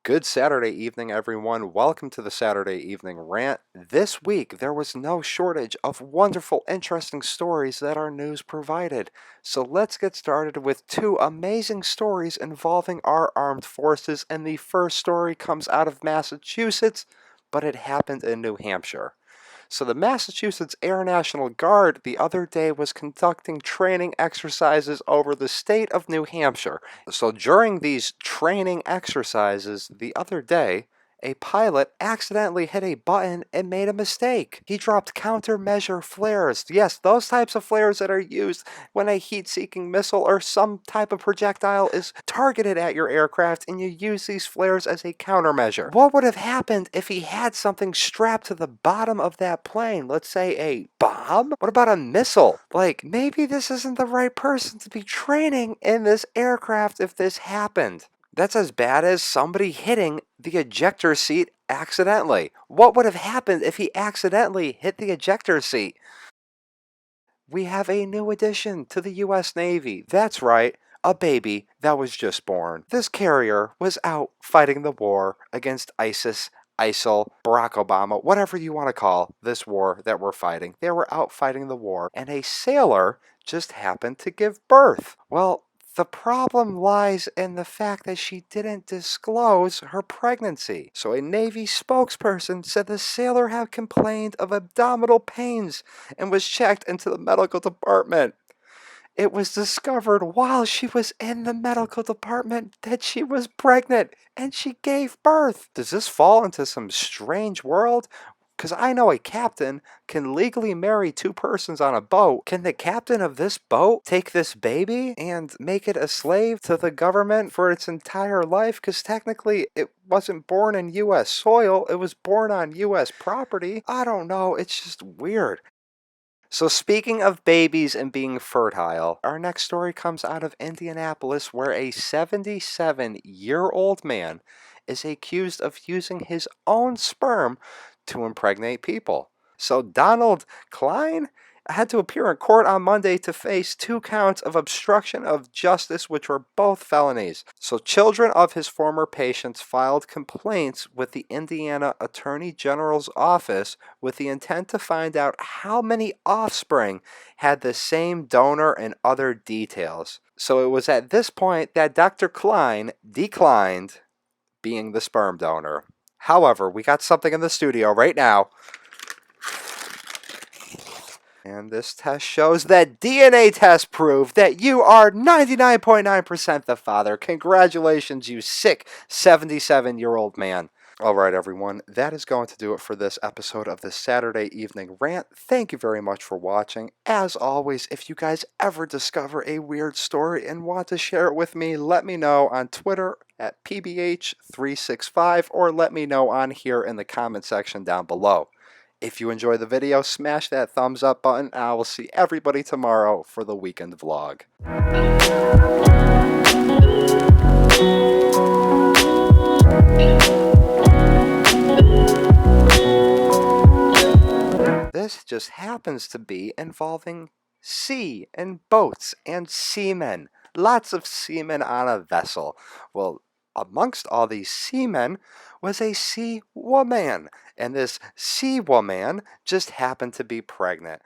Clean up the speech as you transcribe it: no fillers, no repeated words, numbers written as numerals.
Good Saturday evening, everyone. Welcome to the Saturday Evening Rant. This week, there was no shortage of wonderful, interesting stories that our news provided. So let's get started with two amazing stories involving our armed forces. And the first story comes out of Massachusetts, but it happened in New Hampshire. So the Massachusetts Air National Guard the other day was conducting training exercises over the state of New Hampshire. So during these training exercises the other day, a pilot accidentally hit a button and made a mistake. He dropped countermeasure flares. Yes, those types of flares that are used when a heat-seeking missile or some type of projectile is targeted at your aircraft and you use these flares as a countermeasure. What would have happened if he had something strapped to the bottom of that plane? Let's say a bomb? What about a missile? Like, maybe this isn't the right person to be training in this aircraft if this happened. That's as bad as somebody hitting the ejector seat accidentally. What would have happened if he accidentally hit the ejector seat? We have a new addition to the U.S. Navy. That's right, a baby that was just born. This carrier was out fighting the war against ISIS, ISIL, Barack Obama, whatever you want to call this war that we're fighting. They were out fighting the war, and a sailor just happened to give birth. Well, the problem lies in the fact that she didn't disclose her pregnancy. So a Navy spokesperson said the sailor had complained of abdominal pains and was checked into the medical department. It was discovered while she was in the medical department that she was pregnant and she gave birth. Does this fall into some strange world? Because I know a captain can legally marry two persons on a boat. Can the captain of this boat take this baby and make it a slave to the government for its entire life? Because technically it wasn't born in U.S. soil. It was born on U.S. property. I don't know. It's just weird. So speaking of babies and being fertile, our next story comes out of Indianapolis where a 77-year-old man is accused of using his own sperm to impregnate people. So Donald Klein had to appear in court on Monday to face 2 counts of obstruction of justice, which were both felonies. So children of his former patients filed complaints with the Indiana Attorney General's office with the intent to find out how many offspring had the same donor and other details. So it was at this point that Dr. Klein declined being the sperm donor. However, we got something in the studio right now. And this test shows that DNA test proved that you are 99.9% the father. Congratulations, you sick 77-year-old man. Alright everyone, that is going to do it for this episode of the Saturday Evening Rant. Thank you very much for watching. As always, if you guys ever discover a weird story and want to share it with me, let me know on Twitter at PBH365 or let me know on here in the comment section down below. If you enjoyed the video, smash that thumbs up button, and I will see everybody tomorrow for the weekend vlog. This just happens to be involving sea and boats and seamen. Lots of seamen on a vessel. Well, amongst all these seamen was a sea woman, and this sea woman just happened to be pregnant.